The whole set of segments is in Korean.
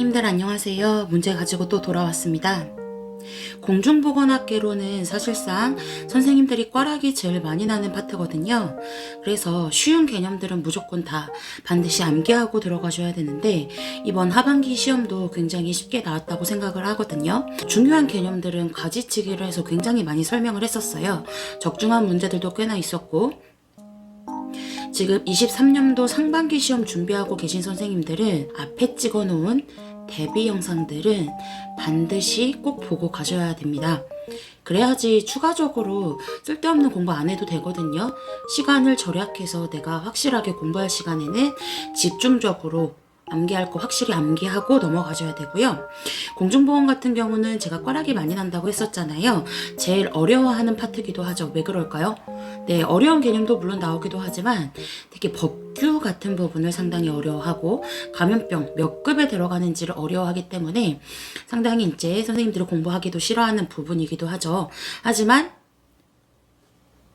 선생님들 안녕하세요. 문제 가지고 또 돌아왔습니다. 공중보건학개론은 사실상 선생님들이 꽈락이 제일 많이 나는 파트거든요. 그래서 쉬운 개념들은 무조건 다 반드시 암기하고 들어가셔야 되는데 이번 하반기 시험도 굉장히 쉽게 나왔다고 생각을 하거든요. 중요한 개념들은 가지치기를 해서 굉장히 많이 설명을 했었어요. 적중한 문제들도 꽤나 있었고 지금 23년도 상반기 시험 준비하고 계신 선생님들은 앞에 찍어놓은 대비 영상들은 반드시 꼭 보고 가셔야 됩니다. 그래야지 추가적으로 쓸데없는 공부 안 해도 되거든요. 시간을 절약해서 내가 확실하게 공부할 시간에는 집중적으로 암기할 거 확실히 암기하고 넘어가셔야 되고요. 공중보건 같은 경우는 제가 꽈락이 많이 난다고 했었잖아요. 제일 어려워하는 파트기도 하죠. 왜 그럴까요? 네, 어려운 개념도 물론 나오기도 하지만 특히 법규 같은 부분을 상당히 어려워하고 감염병 몇 급에 들어가는지를 어려워하기 때문에 상당히 이제 선생님들이 공부하기도 싫어하는 부분이기도 하죠. 하지만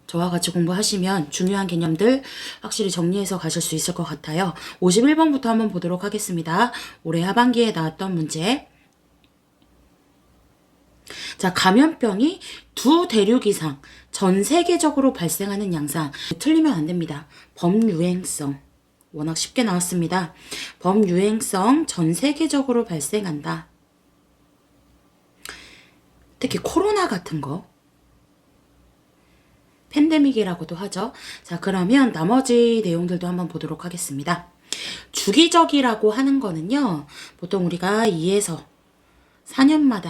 저와 같이 공부하시면 중요한 개념들 확실히 정리해서 가실 수 있을 것 같아요. 51번부터 한번 보도록 하겠습니다. 올해 하반기에 나왔던 문제. 자, 감염병이 2대륙 이상 전 세계적으로 발생하는 양상. 틀리면 안 됩니다. 범유행성. 워낙 쉽게 나왔습니다. 범유행성 전 세계적으로 발생한다. 특히 코로나 같은 거. 팬데믹이라고도 하죠. 자, 그러면 나머지 내용들도 한번 보도록 하겠습니다. 주기적이라고 하는 거는요. 보통 우리가 2에서 4년마다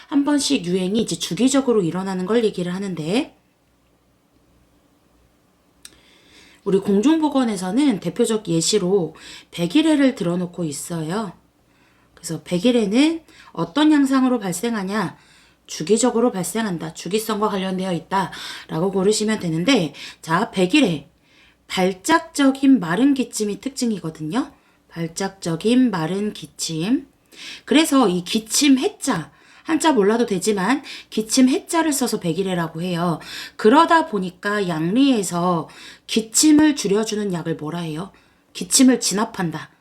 한 번씩 유행이 이제 주기적으로 일어나는 걸 얘기를 하는데 우리 공중보건에서는 대표적 예시로 백일해를 들어놓고 있어요. 그래서 백일해는 어떤 양상으로 발생하냐? 주기적으로 발생한다. 주기성과 관련되어 있다. 라고 고르시면 되는데 자, 백일해. 발작적인 마른 기침이 특징이거든요. 발작적인 마른 기침. 그래서 이 기침 해자, 한자 몰라도 되지만 기침 해자를 써서 백일해라고 해요. 그러다 보니까 양리에서 기침을 줄여주는 약을 뭐라 해요? 기침을 진압한다.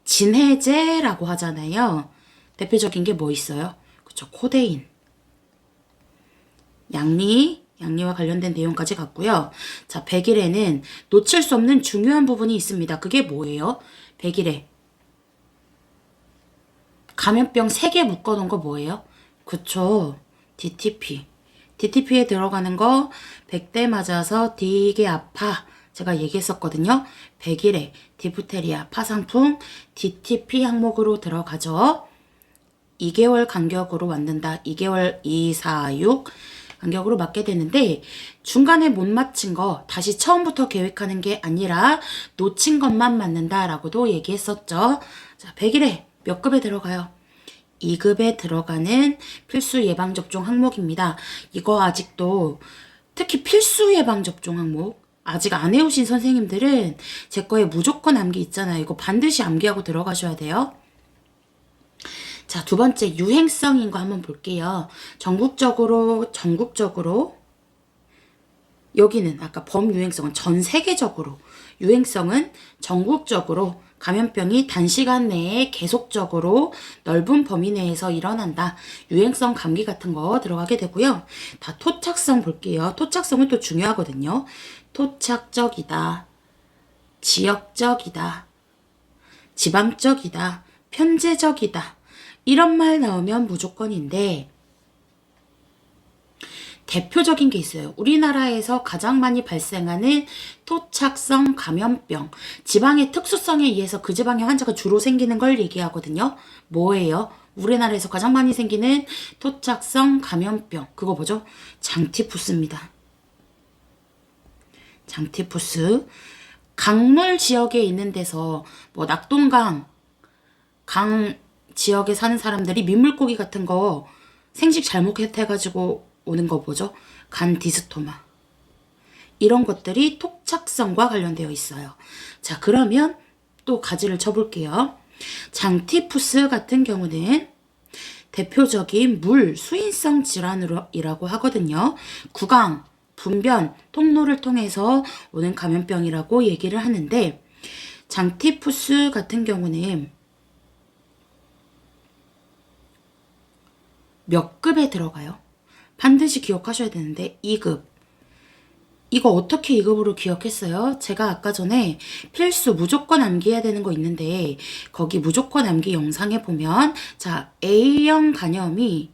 진해제라고 하잖아요. 대표적인 게 뭐 있어요? 그쵸, 코데인. 양리와 관련된 내용까지 갔고요. 자, 백일해는 놓칠 수 없는 중요한 부분이 있습니다. 그게 뭐예요? 백일해. 감염병 3개 묶어놓은 거 뭐예요? 그쵸. DTP. DTP에 들어가는 거 100대 맞아서 되게 아파. 제가 얘기했었거든요. 백일해, 디프테리아, 파상풍, DTP 항목으로 들어가죠. 2개월 간격으로 맞는다. 2개월 2, 4, 6 간격으로 맞게 되는데 중간에 못 맞힌 거 다시 처음부터 계획하는 게 아니라 놓친 것만 맞는다라고도 얘기했었죠. 자, 백일해 몇 급에 들어가요? 2급에 들어가는 필수 예방접종 항목입니다. 이거 아직도 특히 필수 예방접종 항목 아직 안 해오신 선생님들은 제 거에 무조건 암기 있잖아요. 이거 반드시 암기하고 들어가셔야 돼요. 자, 두 번째 유행성인 거 한번 볼게요. 전국적으로 여기는 아까 범유행성은 전 세계적으로, 유행성은 전국적으로 감염병이 단시간 내에 계속적으로 넓은 범위 내에서 일어난다. 유행성 감기 같은 거 들어가게 되고요. 다 토착성 볼게요. 토착성은 또 중요하거든요. 토착적이다. 지역적이다. 지방적이다. 편제적이다. 이런 말 나오면 무조건인데 대표적인 게 있어요. 우리나라에서 가장 많이 발생하는 토착성 감염병. 지방의 특수성에 의해서 그 지방의 환자가 주로 생기는 걸 얘기하거든요. 뭐예요? 우리나라에서 가장 많이 생기는 토착성 감염병. 그거 뭐죠? 장티푸스입니다. 장티푸스. 강물 지역에 있는 데서 뭐 낙동강, 강 지역에 사는 사람들이 민물고기 같은 거 생식 잘못해가지고 오는 거 뭐죠? 간 디스토마. 이런 것들이 토착성과 관련되어 있어요. 자, 그러면 또 가지를 쳐볼게요. 장티푸스 같은 경우는 대표적인 물 수인성 질환이라고 하거든요. 구강, 분변, 통로를 통해서 오는 감염병이라고 얘기를 하는데 장티푸스 같은 경우는 몇 급에 들어가요? 반드시 기억하셔야 되는데 2급. 이거 어떻게 2급으로 기억했어요? 제가 아까 전에 필수 무조건 암기해야 되는 거 있는데 거기 무조건 암기 영상에 보면 자 A형 간염이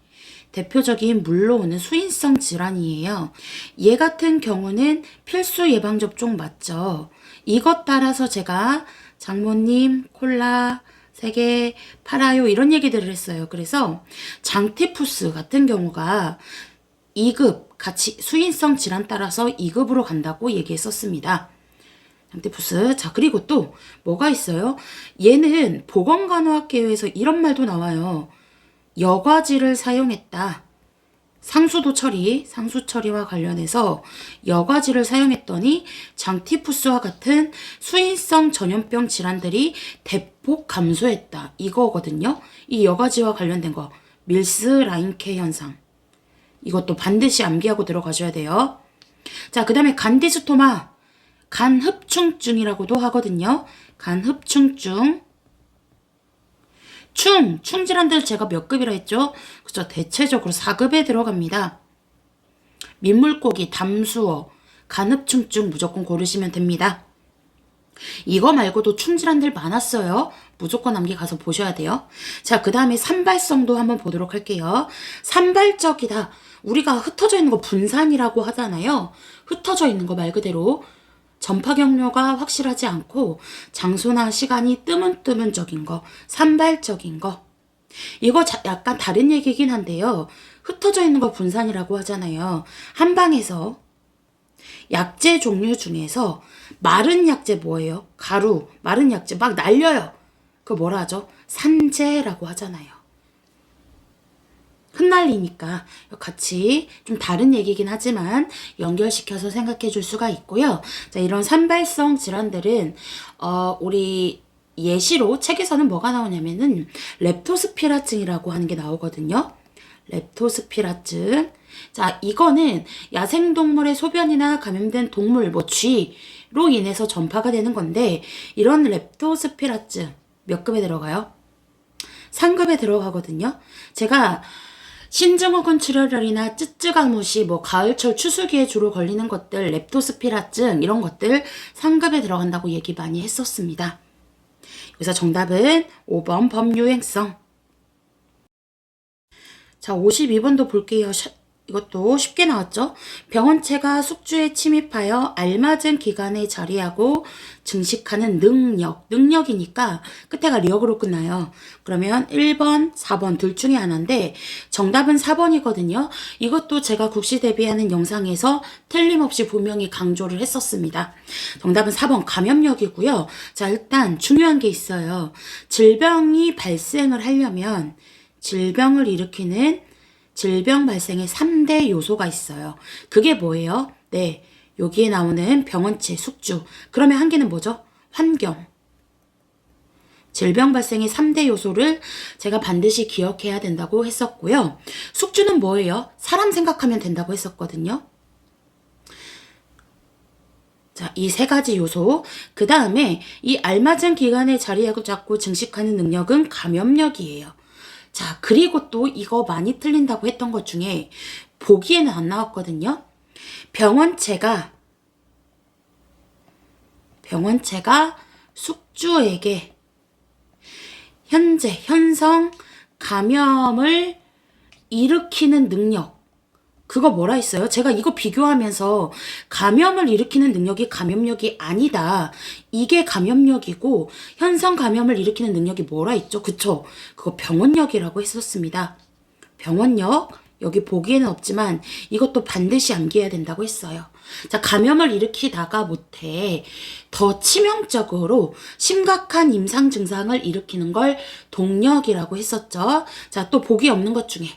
대표적인 물로 오는 수인성 질환이에요. 얘 같은 경우는 필수 예방접종 맞죠? 이것 따라서 제가 장모님 콜라 3개 팔아요 이런 얘기들을 했어요. 그래서 장티푸스 같은 경우가 2급 같이 수인성 질환 따라서 2급으로 간다고 얘기했었습니다. 장티푸스. 자, 그리고 또 뭐가 있어요? 얘는 보건간호학계에서 이런 말도 나와요. 여과지를 사용했다. 상수 처리와 관련해서 여과지를 사용했더니 장티푸스와 같은 수인성 전염병 질환들이 대폭 감소했다. 이거거든요. 이 여과지와 관련된 거. 밀스 라인케 현상. 이것도 반드시 암기하고 들어가셔야 돼요. 자, 그 다음에 간디스토마, 간흡충증이라고도 하거든요. 간흡충증. 충질환들 제가 몇 급이라 했죠? 그죠? 대체적으로 4급에 들어갑니다. 민물고기, 담수어, 간흡충증 무조건 고르시면 됩니다. 이거 말고도 충질환들 많았어요. 무조건 암기 가서 보셔야 돼요. 자, 그 다음에 산발성도 한번 보도록 할게요. 산발적이다. 우리가 흩어져 있는 거 분산이라고 하잖아요. 흩어져 있는 거 말 그대로 전파 경로가 확실하지 않고 장소나 시간이 뜨문뜨문적인 거, 산발적인 거. 이거 약간 다른 얘기긴 한데요. 흩어져 있는 거 분산이라고 하잖아요. 한방에서 약재 종류 중에서 마른 약재 뭐예요? 가루, 마른 약재 막 날려요. 그거 뭐라 하죠? 산재라고 하잖아요. 흩날리니까 같이 좀 다른 얘기긴 하지만 연결시켜서 생각해 줄 수가 있고요. 자, 이런 산발성 질환들은 우리 예시로 책에서는 뭐가 나오냐면은 렙토스피라증이라고 하는 게 나오거든요. 렙토스피라증. 자, 이거는 야생동물의 소변이나 감염된 동물, 쥐로 인해서 전파가 되는 건데 이런 렙토스피라증 몇 급에 들어가요? 3급에 들어가거든요. 제가 신증후군 출혈이나 쯔쯔가무시, 가을철 추수기에 주로 걸리는 것들, 렙토스피라증 이런 것들 3급에 들어간다고 얘기 많이 했었습니다. 그래서 정답은 5번 범유행성. 자, 52번도 볼게요. 이것도 쉽게 나왔죠? 병원체가 숙주에 침입하여 알맞은 기간에 자리하고 증식하는 능력이니까 끝에가 리역으로 끝나요. 그러면 1번, 4번 둘 중에 하나인데 정답은 4번이거든요. 이것도 제가 국시 대비하는 영상에서 틀림없이 분명히 강조를 했었습니다. 정답은 4번 감염력이고요. 자, 일단 중요한 게 있어요. 질병이 발생을 하려면 질병을 일으키는 질병 발생의 3대 요소가 있어요. 그게 뭐예요? 네, 여기에 나오는 병원체, 숙주. 그러면 한 개는 뭐죠? 환경. 질병 발생의 3대 요소를 제가 반드시 기억해야 된다고 했었고요. 숙주는 뭐예요? 사람 생각하면 된다고 했었거든요. 자, 이 3가지 요소. 그 다음에 이 알맞은 기간에 자리하고 잡고 증식하는 능력은 감염력이에요. 자, 그리고 또 이거 많이 틀린다고 했던 것 중에 보기에는 안 나왔거든요. 병원체가 숙주에게 현성 감염을 일으키는 능력. 그거 뭐라 했어요? 제가 이거 비교하면서 감염을 일으키는 능력이 감염력이 아니다. 이게 감염력이고 현성 감염을 일으키는 능력이 뭐라 했죠? 그쵸? 그거 병원력이라고 했었습니다. 병원력. 여기 보기에는 없지만 이것도 반드시 암기해야 된다고 했어요. 자, 감염을 일으키다가 못해 더 치명적으로 심각한 임상 증상을 일으키는 걸 동력이라고 했었죠. 자, 또 보기 없는 것 중에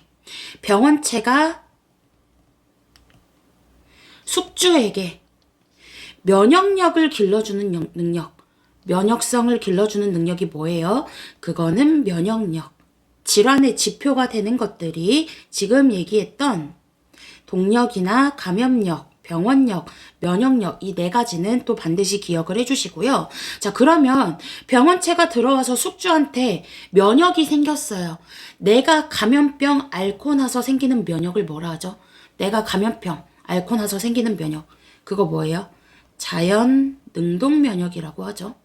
병원체가 숙주에게 면역력을 길러주는 능력, 면역성을 길러주는 능력이 뭐예요? 그거는 면역력. 질환의 지표가 되는 것들이 지금 얘기했던 동력이나 감염력, 병원력, 면역력 이 네 가지는 또 반드시 기억을 해주시고요. 자, 그러면 병원체가 들어와서 숙주한테 면역이 생겼어요. 내가 감염병 앓고 나서 생기는 면역을 뭐라 하죠? 내가 감염병 앓고 나서 생기는 면역. 그거 뭐예요? 자연 능동 면역이라고 하죠.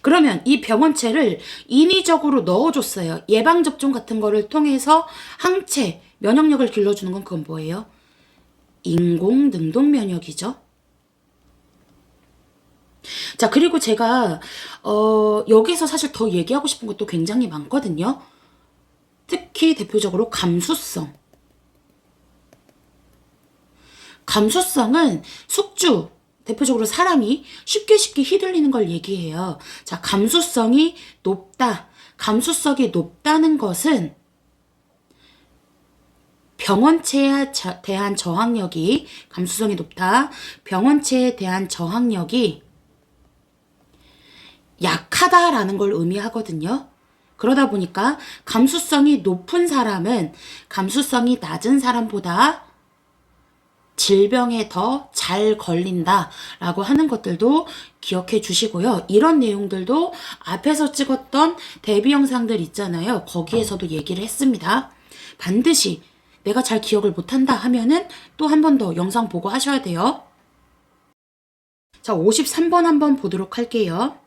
그러면 이 병원체를 인위적으로 넣어줬어요. 예방접종 같은 거를 통해서 항체, 면역력을 길러주는 건 그건 뭐예요? 인공 능동 면역이죠. 자, 그리고 제가 여기서 사실 더 얘기하고 싶은 것도 굉장히 많거든요. 특히 대표적으로 감수성. 감수성은 숙주, 대표적으로 사람이 쉽게 휘둘리는 걸 얘기해요. 자, 감수성이 높다. 감수성이 높다는 것은 병원체에 대한 저항력이, 감수성이 높다. 병원체에 대한 저항력이 약하다라는 걸 의미하거든요. 그러다 보니까 감수성이 높은 사람은 감수성이 낮은 사람보다 질병에 더 잘 걸린다라고 하는 것들도 기억해 주시고요. 이런 내용들도 앞에서 찍었던 대비 영상들 있잖아요. 거기에서도 얘기를 했습니다. 반드시 내가 잘 기억을 못한다 하면은 또 한 번 더 영상 보고 하셔야 돼요. 자, 53번 한번 보도록 할게요.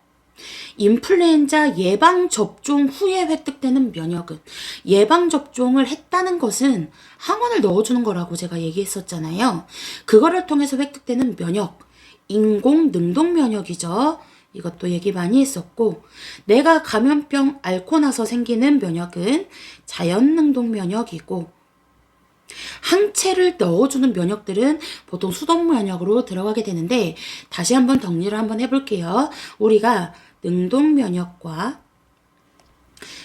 인플루엔자 예방접종 후에 획득되는 면역은, 예방접종을 했다는 것은 항원을 넣어주는 거라고 제가 얘기했었잖아요. 그거를 통해서 획득되는 면역, 인공 능동 면역이죠. 이것도 얘기 많이 했었고, 내가 감염병 앓고 나서 생기는 면역은 자연 능동 면역이고, 항체를 넣어주는 면역들은 보통 수동 면역으로 들어가게 되는데, 다시 한번 정리를 한번 해볼게요. 우리가 능동 면역과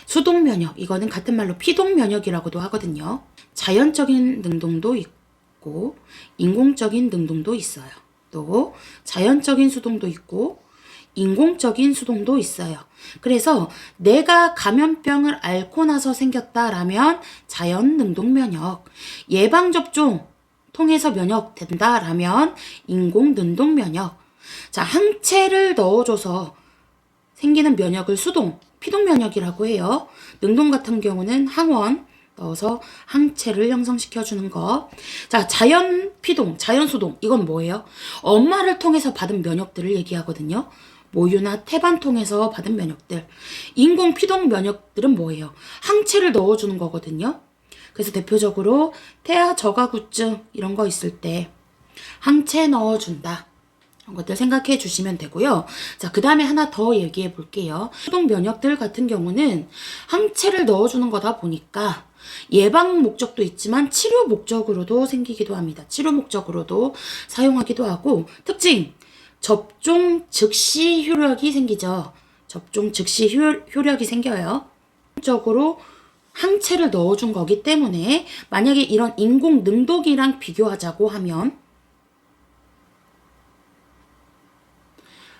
수동 면역, 이거는 같은 말로 피동 면역이라고도 하거든요. 자연적인 능동도 있고 인공적인 능동도 있어요. 또 자연적인 수동도 있고 인공적인 수동도 있어요. 그래서 내가 감염병을 앓고 나서 생겼다라면 자연 능동 면역, 예방접종 통해서 면역된다라면 인공 능동 면역. 자, 항체를 넣어줘서 생기는 면역을 수동, 피동 면역이라고 해요. 능동 같은 경우는 항원 넣어서 항체를 형성시켜주는 거. 자, 자연 피동, 자연 수동, 이건 뭐예요? 엄마를 통해서 받은 면역들을 얘기하거든요. 모유나 태반 통해서 받은 면역들. 인공 피동 면역들은 뭐예요? 항체를 넣어주는 거거든요. 그래서 대표적으로 태아 저가구증 이런 거 있을 때 항체 넣어준다. 이런 것들 생각해 주시면 되고요. 자, 그 다음에 하나 더 얘기해 볼게요. 수동 면역들 같은 경우는 항체를 넣어주는 거다 보니까 예방 목적도 있지만 치료 목적으로도 생기기도 합니다. 치료 목적으로도 사용하기도 하고, 특징! 접종 즉시 효력이 생기죠. 접종 즉시 효력이 생겨요. 적으로 항체를 넣어준 거기 때문에 만약에 이런 인공 능독이랑 비교하자고 하면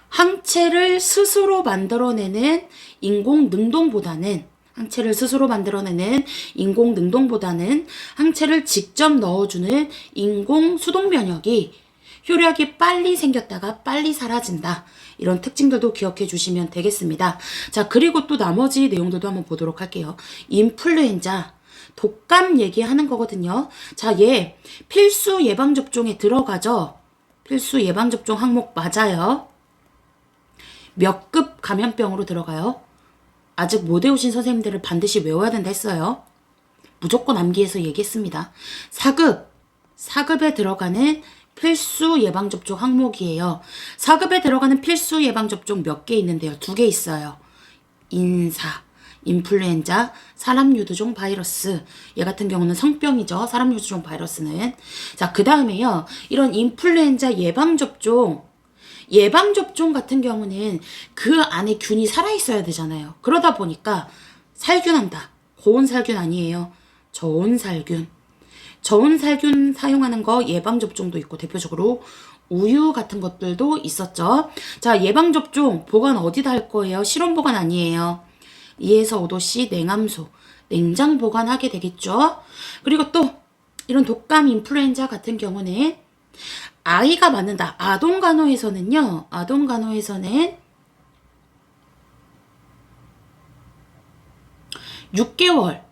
항체를 스스로 만들어내는 인공 능동보다는 항체를 스스로 만들어내는 인공 능동보다는 항체를 직접 넣어주는 인공 수동 면역이 효력이 빨리 생겼다가 빨리 사라진다. 이런 특징들도 기억해 주시면 되겠습니다. 자, 그리고 또 나머지 내용들도 한번 보도록 할게요. 인플루엔자, 독감 얘기하는 거거든요. 자, 얘 필수 예방접종에 들어가죠. 필수 예방접종 항목 맞아요. 몇 급 감염병으로 들어가요? 아직 못 외우신 선생님들을 반드시 외워야 된다 했어요. 무조건 암기해서 얘기했습니다. 4급에 들어가는 필수 예방접종 항목이에요. 4급에 들어가는 필수 예방접종 몇 개 있는데요. 2개 있어요. 인플루엔자, 사람유두종 바이러스. 얘 같은 경우는 성병이죠. 사람유두종 바이러스는. 자, 그 다음에요. 이런 인플루엔자 예방접종 같은 경우는 그 안에 균이 살아있어야 되잖아요. 그러다 보니까 살균한다. 고온살균 아니에요. 저온살균. 저온살균 사용하는 거 예방접종도 있고, 대표적으로 우유 같은 것들도 있었죠. 자, 예방접종 보관 어디다 할 거예요? 실온 보관 아니에요. 2에서 5도씨 냉함소, 냉장 보관하게 되겠죠. 그리고 또 이런 독감 인플루엔자 같은 경우는 아이가 맞는다. 아동 간호에서는요. 아동 간호에서는 6개월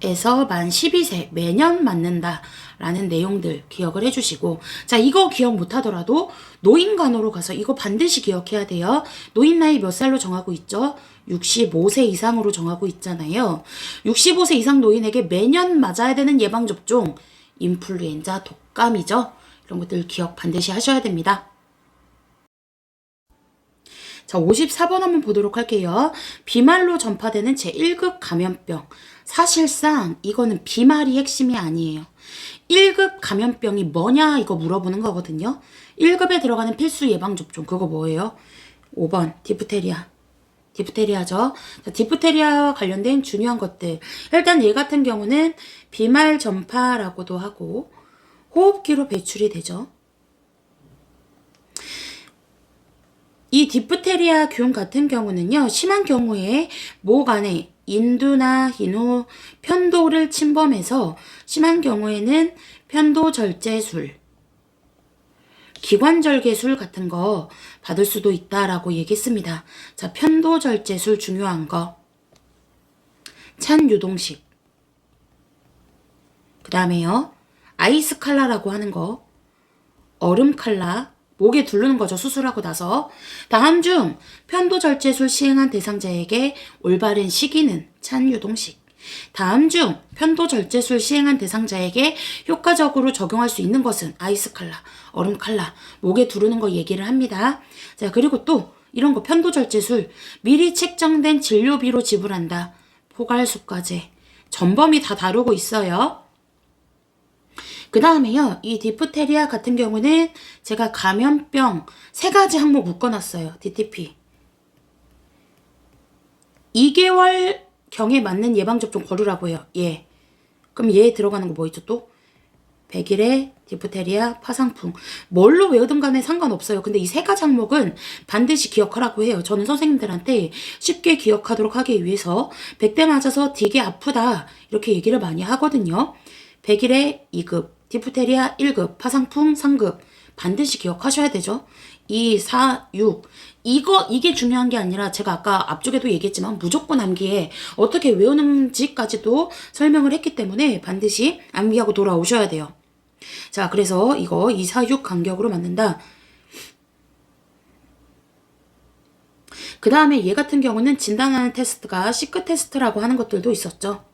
에서 만 12세 매년 맞는다 라는 내용들 기억을 해주시고, 자, 이거 기억 못하더라도 노인간호로 가서 이거 반드시 기억해야 돼요. 노인 나이 몇 살로 정하고 있죠? 65세 이상으로 정하고 있잖아요. 65세 이상 노인에게 매년 맞아야 되는 예방접종, 인플루엔자, 독감이죠. 이런 것들 기억 반드시 하셔야 됩니다. 자, 54번 한번 보도록 할게요. 비말로 전파되는 제1급 감염병. 사실상 이거는 비말이 핵심이 아니에요. 1급 감염병이 뭐냐 이거 물어보는 거거든요. 1급에 들어가는 필수 예방접종 그거 뭐예요? 5번 디프테리아. 디프테리아죠. 자, 디프테리아와 관련된 중요한 것들. 일단 얘 같은 경우는 비말 전파라고도 하고 호흡기로 배출이 되죠. 이 디프테리아 균 같은 경우는요, 심한 경우에 목 안에 인두나 희노, 편도를 침범해서 심한 경우에는 편도절제술, 기관절개술 같은 거 받을 수도 있다라고 얘기했습니다. 자, 편도절제술 중요한 거. 찬유동식. 그 다음에요, 아이스 칼라라고 하는 거. 얼음 칼라. 목에 두르는 거죠. 수술하고 나서. 다음 중 편도절제술 시행한 대상자에게 올바른 시기는 찬유동식. 다음 중 편도절제술 시행한 대상자에게 효과적으로 적용할 수 있는 것은 아이스 칼라, 얼음 칼라, 목에 두르는 거 얘기를 합니다. 자, 그리고 또 이런 거 편도절제술 미리 책정된 진료비로 지불한다. 포괄수가제. 전범위 다 다루고 있어요. 그 다음에요, 이 디프테리아 같은 경우는 제가 감염병 3가지 항목 묶어놨어요. DTP. 2개월 경에 맞는 예방접종 고르라고 해요. 예. 그럼 얘에 들어가는 거 뭐 있죠 또? 백일에 디프테리아, 파상풍. 뭘로 외우든 간에 상관없어요. 근데 이 3가지 항목은 반드시 기억하라고 해요. 저는 선생님들한테 쉽게 기억하도록 하기 위해서 100대 맞아서 되게 아프다 이렇게 얘기를 많이 하거든요. 백일에 2급, 디프테리아 1급, 파상풍 3급 반드시 기억하셔야 되죠. 2, 4, 6 이게 중요한 게 아니라 제가 아까 앞쪽에도 얘기했지만 무조건 암기에 어떻게 외우는지까지도 설명을 했기 때문에 반드시 암기하고 돌아오셔야 돼요. 자, 그래서 이거 2, 4, 6 간격으로 맞는다. 그 다음에 얘 같은 경우는 진단하는 테스트가 시크 테스트라고 하는 것들도 있었죠.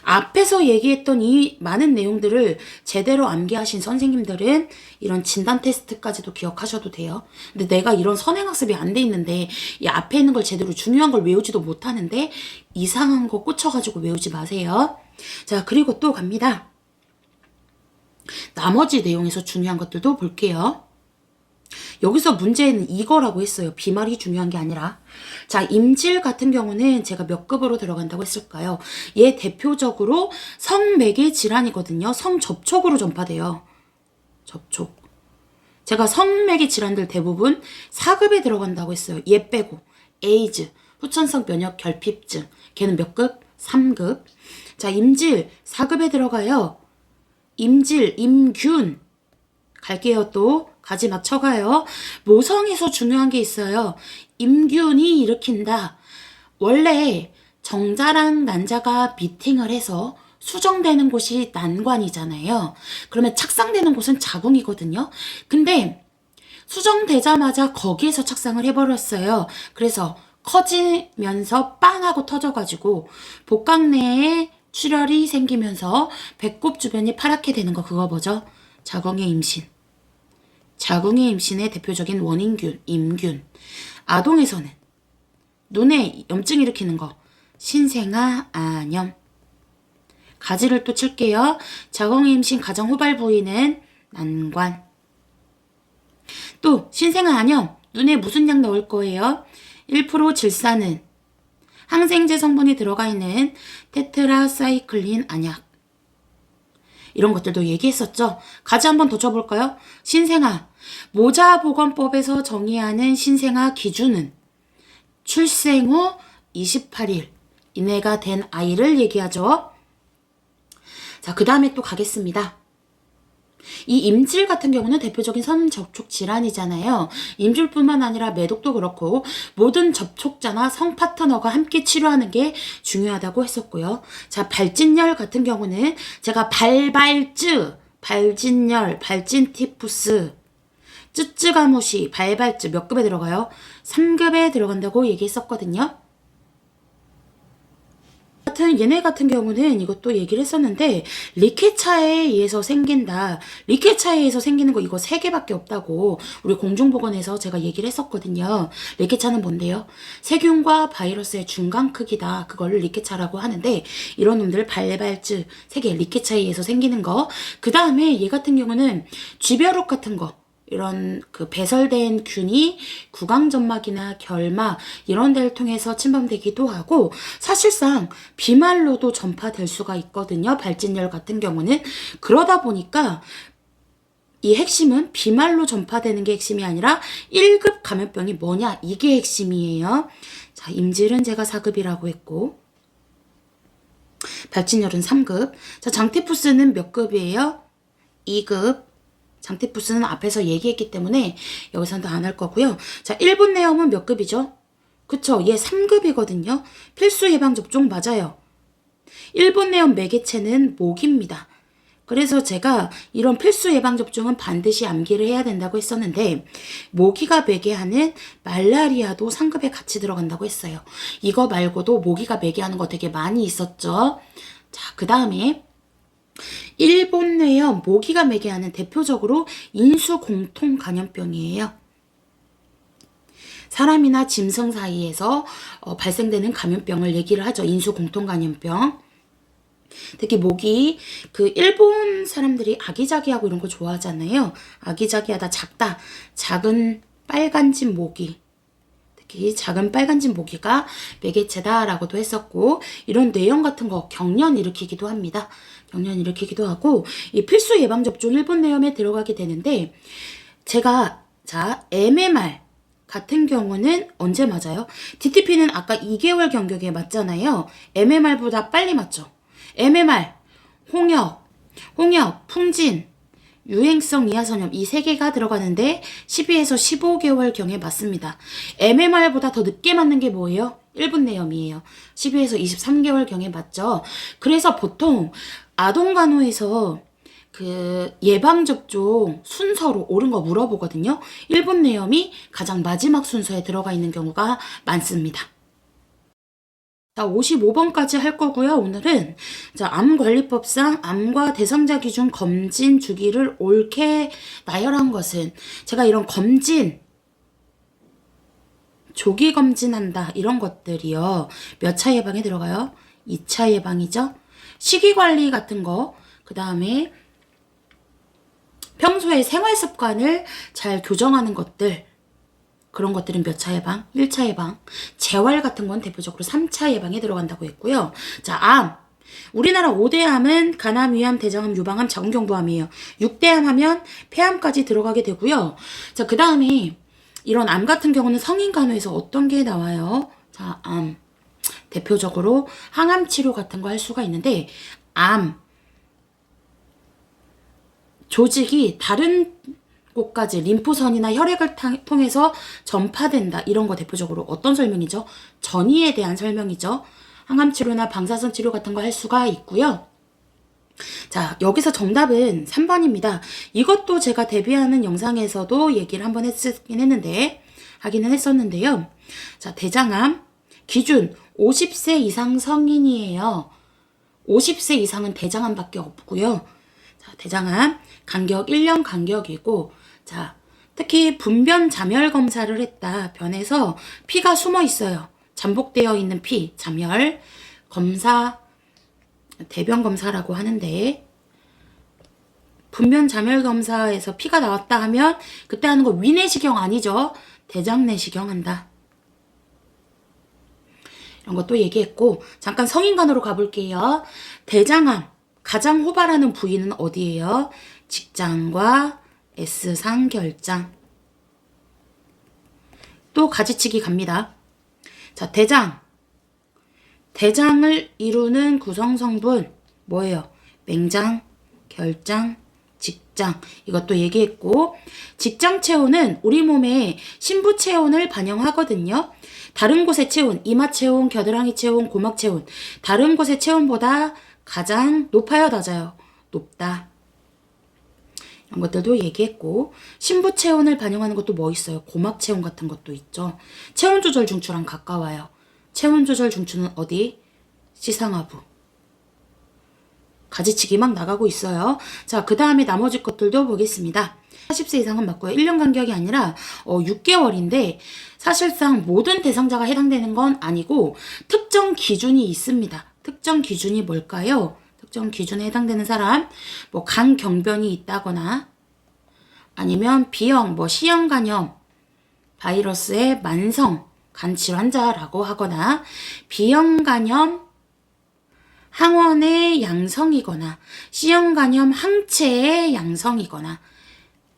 앞에서 얘기했던 이 많은 내용들을 제대로 암기하신 선생님들은 이런 진단 테스트까지도 기억하셔도 돼요. 근데 내가 이런 선행학습이 안 돼 있는데 이 앞에 있는 걸 제대로 중요한 걸 외우지도 못하는데 이상한 거 꽂혀가지고 외우지 마세요. 자, 그리고 또 갑니다. 나머지 내용에서 중요한 것들도 볼게요. 여기서 문제는 이거라고 했어요. 비말이 중요한 게 아니라. 자, 임질 같은 경우는 제가 몇 급으로 들어간다고 했을까요? 얘 대표적으로 성매개 질환이거든요. 성접촉으로 전파돼요. 접촉. 제가 성매개 질환들 대부분 4급에 들어간다고 했어요. 얘 빼고. 에이즈, 후천성 면역 결핍증. 걔는 몇 급? 3급. 자, 임질 4급에 들어가요. 임질, 임균. 갈게요 또. 가지 맞춰가요. 모성에서 중요한 게 있어요. 임균이 일으킨다. 원래 정자랑 난자가 미팅을 해서 수정되는 곳이 난관이잖아요. 그러면 착상되는 곳은 자궁이거든요. 근데 수정되자마자 거기에서 착상을 해버렸어요. 그래서 커지면서 빵 하고 터져가지고 복강 내에 출혈이 생기면서 배꼽 주변이 파랗게 되는 거 그거 뭐죠? 자궁의 임신. 자궁의 임신의 대표적인 원인균, 임균. 아동에서는 눈에 염증 일으키는 거, 신생아 안염. 가지를 또 칠게요. 자궁의 임신 가장 후발 부위는 난관. 또 신생아 안염, 눈에 무슨 약 넣을 거예요? 1% 질산은 항생제 성분이 들어가 있는 테트라사이클린 안약. 이런 것들도 얘기했었죠. 가지 한번 더 쳐볼까요? 신생아. 모자보건법에서 정의하는 신생아 기준은 출생 후 28일 이내가 된 아이를 얘기하죠. 자, 그 다음에 또 가겠습니다. 이 임질 같은 경우는 대표적인 성접촉 질환이잖아요. 임질뿐만 아니라 매독도 그렇고 모든 접촉자나 성 파트너가 함께 치료하는 게 중요하다고 했었고요. 자, 발진열 같은 경우는 제가 발발증, 발진열, 발진티푸스, 쯔쯔가무시, 발발증 몇 급에 들어가요? 3급에 들어간다고 얘기했었거든요. 얘네 같은 경우는 이것도 얘기를 했었는데 리케차에 의해서 생긴다. 리케차에 의해서 생기는 거 이거 3개밖에 없다고 우리 공중보건에서 제가 얘기를 했었거든요. 리케차는 뭔데요? 세균과 바이러스의 중간 크기다. 그걸 리케차라고 하는데 이런 놈들 발발증 3개 리케차에 의해서 생기는 거. 그 다음에 얘 같은 경우는 쥐벼룩 같은 거. 이런 그 배설된 균이 구강점막이나 결막 이런 데를 통해서 침범되기도 하고 사실상 비말로도 전파될 수가 있거든요. 발진열 같은 경우는. 그러다 보니까 이 핵심은 비말로 전파되는 게 핵심이 아니라 1급 감염병이 뭐냐 이게 핵심이에요. 자, 임질은 제가 4급이라고 했고 발진열은 3급. 자, 장티푸스는 몇 급이에요? 2급. 장티푸스는 앞에서 얘기했기 때문에 여기서는 안 할 거고요. 자, 일본 내염은 몇 급이죠? 그쵸? 얘 3급이거든요. 필수 예방접종 맞아요. 일본 내염 매개체는 모기입니다. 그래서 제가 이런 필수 예방접종은 반드시 암기를 해야 된다고 했었는데 모기가 매개하는 말라리아도 3급에 같이 들어간다고 했어요. 이거 말고도 모기가 매개하는 거 되게 많이 있었죠. 자, 그 다음에 일본 내염 모기가 매개하는 대표적으로 인수공통 감염병이에요. 사람이나 짐승 사이에서 발생되는 감염병을 얘기를 하죠. 인수공통 감염병. 특히 모기, 그 일본 사람들이 아기자기하고 이런 거 좋아하잖아요. 아기자기하다, 작다, 작은 빨간집 모기. 특히 작은 빨간집 모기가 매개체다라고도 했었고 이런 뇌염 같은 거 경련 일으키기도 합니다. 경련 일으키기도 하고 이 필수 예방접종 일본 뇌염에 들어가게 되는데 제가 자 MMR 같은 경우는 언제 맞아요? DTP는 아까 2개월 간격에 맞잖아요. MMR보다 빨리 맞죠. MMR, 홍역, 풍진, 유행성 이하선염 이 3개가 들어가는데 12에서 15개월경에 맞습니다. MMR보다 더 늦게 맞는 게 뭐예요? 일본 내염이에요. 12에서 23개월경에 맞죠. 그래서 보통 아동간호에서 그 예방접종 순서로 옳은 거 물어보거든요. 일본 내염이 가장 마지막 순서에 들어가 있는 경우가 많습니다. 자, 55번까지 할 거고요. 오늘은 자, 암관리법상 암과 대상자 기준 검진 주기를 옳게 나열한 것은 제가 이런 검진 조기 검진한다 이런 것들이요. 몇 차 예방에 들어가요? 2차 예방이죠. 식이관리 같은 거, 그 다음에 평소에 생활습관을 잘 교정하는 것들 그런 것들은 몇 차 예방? 1차 예방. 재활 같은 건 대표적으로 3차 예방에 들어간다고 했고요. 자, 암. 우리나라 5대 암은 간암, 위암, 대장암, 유방암, 자궁경부암이에요. 6대 암 하면 폐암까지 들어가게 되고요. 자, 그 다음에 이런 암 같은 경우는 성인간호에서 어떤 게 나와요? 자, 암. 대표적으로 항암 치료 같은 거 할 수가 있는데 암. 조직이 다른 곳까지 림프선이나 혈액을 통해서 전파된다. 이런 거 대표적으로 어떤 설명이죠? 전이에 대한 설명이죠. 항암치료나 방사선 치료 같은 거 할 수가 있고요. 자, 여기서 정답은 3번입니다. 이것도 제가 데뷔하는 영상에서도 얘기를 한번 하기는 했었는데요. 자, 대장암 기준 50세 이상 성인이에요. 50세 이상은 대장암밖에 없고요. 자, 대장암 간격 1년 간격이고 자, 특히 분변 잠열 검사를 했다. 변에서 피가 숨어 있어요. 잠복되어 있는 피, 잠열 검사, 대변 검사라고 하는데 분변 잠열 검사에서 피가 나왔다 하면 그때 하는 거 위내시경 아니죠. 대장내시경 한다. 이런 것도 얘기했고 잠깐 성인간으로 가볼게요. 대장암 가장 호발하는 부위는 어디예요? 직장과 S상 결장. 또 가지치기 갑니다. 자, 대장. 대장을 이루는 구성 성분 뭐예요? 맹장, 결장, 직장 이것도 얘기했고 직장 체온은 우리 몸의 신부 체온을 반영하거든요. 다른 곳의 체온, 이마 체온, 겨드랑이 체온, 고막 체온 다른 곳의 체온보다 가장 높아요, 낮아요? 높다. 이런 것들도 얘기했고 신부 체온을 반영하는 것도 뭐 있어요? 고막 체온 같은 것도 있죠. 체온 조절 중추랑 가까워요. 체온 조절 중추는 어디? 시상하부. 가지치기 막 나가고 있어요. 자, 그 다음에 나머지 것들도 보겠습니다. 40세 이상은 맞고요. 1년 간격이 아니라 6개월인데 사실상 모든 대상자가 해당되는 건 아니고 특정 기준이 있습니다. 특정 기준이 뭘까요? 특정 기준에 해당되는 사람, 뭐 간경변이 있다거나 아니면 B형, 뭐 C형 간염, 바이러스의 만성 간 질환자라고 하거나 B형 간염, 항원의 양성이거나 C형 간염 항체의 양성이거나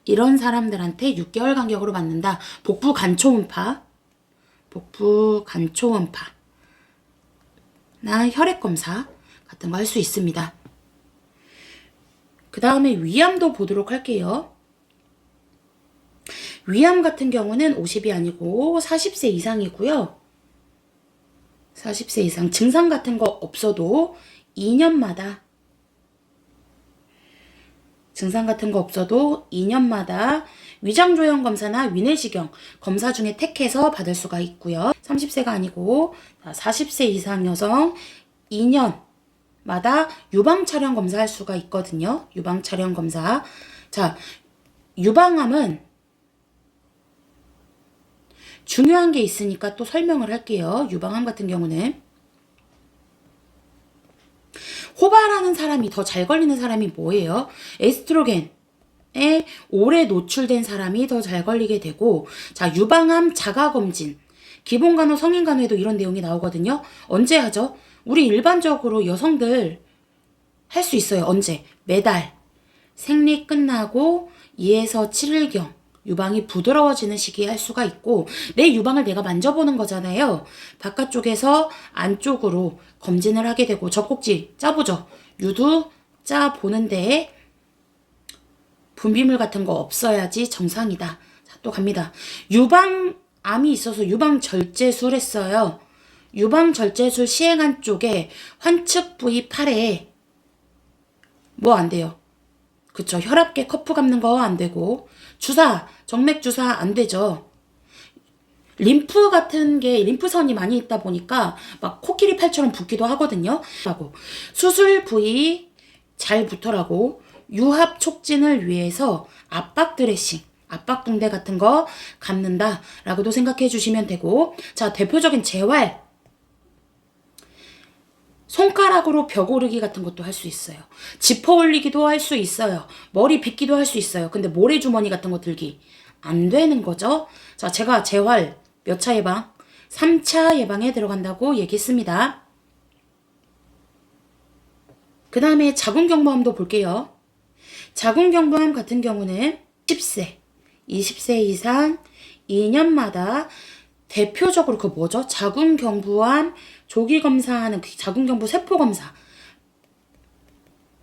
이런 사람들한테 6개월 간격으로 맞는다. 복부 간초음파, 복부 간초음파 나 혈액검사 같은 거 할 수 있습니다. 그 다음에 위암도 보도록 할게요. 위암 같은 경우는 50이 아니고 40세 이상이고요. 40세 이상 증상 같은 거 없어도 2년마다 증상 같은 거 없어도 2년마다 위장조형 검사나 위내시경 검사 중에 택해서 받을 수가 있고요. 30세가 아니고 40세 이상 여성 2년마다 유방촬영 검사할 수가 있거든요. 유방촬영 검사. 자, 유방암은 중요한 게 있으니까 또 설명을 할게요. 유방암 같은 경우는 호발하는 사람이 더 잘 걸리는 사람이 뭐예요? 에스트로겐에 오래 노출된 사람이 더 잘 걸리게 되고 자 유방암 자가검진 기본간호 성인간호에도 이런 내용이 나오거든요. 언제 하죠? 우리 일반적으로 여성들 할 수 있어요. 언제? 매달 생리 끝나고 2에서 7일경 유방이 부드러워지는 시기에 할 수가 있고 내 유방을 내가 만져보는 거잖아요. 바깥쪽에서 안쪽으로 검진을 하게 되고 젖꼭지 짜보죠. 유두 짜보는데 분비물 같은 거 없어야지 정상이다. 자, 또 갑니다. 유방암이 있어서 유방절제술 했어요. 유방절제술 시행한 쪽에 환측 부위 팔에 뭐 안 돼요. 그쵸. 혈압계 커프 감는 거 안 되고 주사, 정맥 주사 안 되죠. 림프 같은 게 림프선이 많이 있다 보니까 막 코끼리 팔처럼 붓기도 하거든요. 수술 부위 잘 붙어라고 유합 촉진을 위해서 압박 드레싱, 압박 붕대 같은 거 감는다라고도 생각해 주시면 되고 자 대표적인 재활 손가락으로 벽 오르기 같은 것도 할 수 있어요. 지퍼 올리기도 할 수 있어요. 머리 빗기도 할 수 있어요. 근데 모래주머니 같은 거 들기 안 되는 거죠. 자, 제가 재활 몇 차 예방? 3차 예방에 들어간다고 얘기했습니다. 그 다음에 자궁경부암도 볼게요. 자궁경부암 같은 경우는 10세, 20세 이상 2년마다 대표적으로 그 뭐죠? 자궁경부암 조기 검사하는 그 자궁경부 세포 검사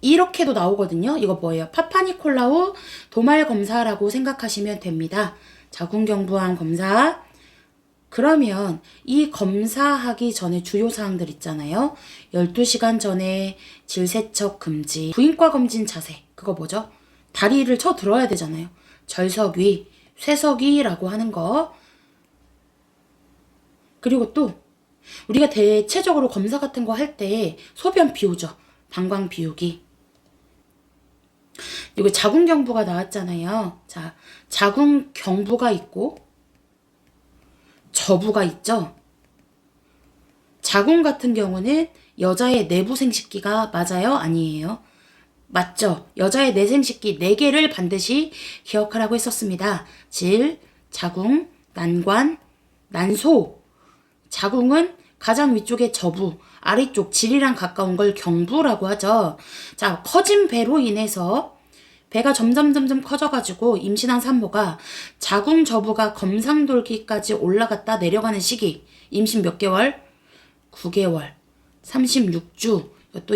이렇게도 나오거든요. 이거 뭐예요? 파파니콜라우 도말 검사라고 생각하시면 됩니다. 자궁경부암 검사. 그러면 이 검사하기 전에 주요 사항들 있잖아요. 12시간 전에 질세척 금지, 부인과 검진 자세. 그거 뭐죠? 다리를 쳐 들어야 되잖아요. 절석위, 쇠석위라고 하는 거. 그리고 또 우리가 대체적으로 검사 같은 거 할 때 소변 비우죠. 방광 비우기. 그리고 자궁경부가 나왔잖아요. 자, 자궁경부가 있고 저부가 있죠. 자궁 같은 경우는 여자의 내부 생식기가 맞아요? 아니에요? 맞죠? 여자의 내생식기 4개를 반드시 기억하라고 했었습니다. 질, 자궁, 난관, 난소. 자궁은 가장 위쪽의 저부, 아래쪽 질이랑 가까운 걸 경부라고 하죠. 자, 커진 배로 인해서 배가 점점 커져가지고 임신한 산모가 자궁 저부가 검상돌기까지 올라갔다 내려가는 시기. 임신 몇 개월? 9개월, 36주. 이것도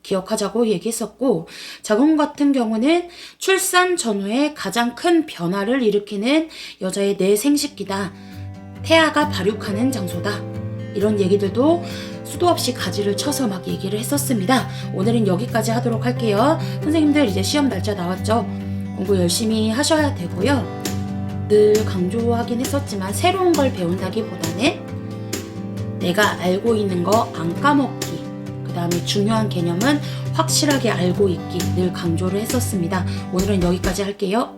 기억하자고 얘기했었고, 자궁 같은 경우는 출산 전후에 가장 큰 변화를 일으키는 여자의 내 생식기다. 태아가 발육하는 장소다. 이런 얘기들도 수도 없이 가지를 쳐서 막 얘기를 했었습니다. 오늘은 여기까지 하도록 할게요. 선생님들 이제 시험 날짜 나왔죠? 공부 열심히 하셔야 되고요. 늘 강조하긴 했었지만 새로운 걸 배운다기보다는 내가 알고 있는 거 안 까먹기, 그 다음에 중요한 개념은 확실하게 알고 있기 늘 강조를 했었습니다. 오늘은 여기까지 할게요.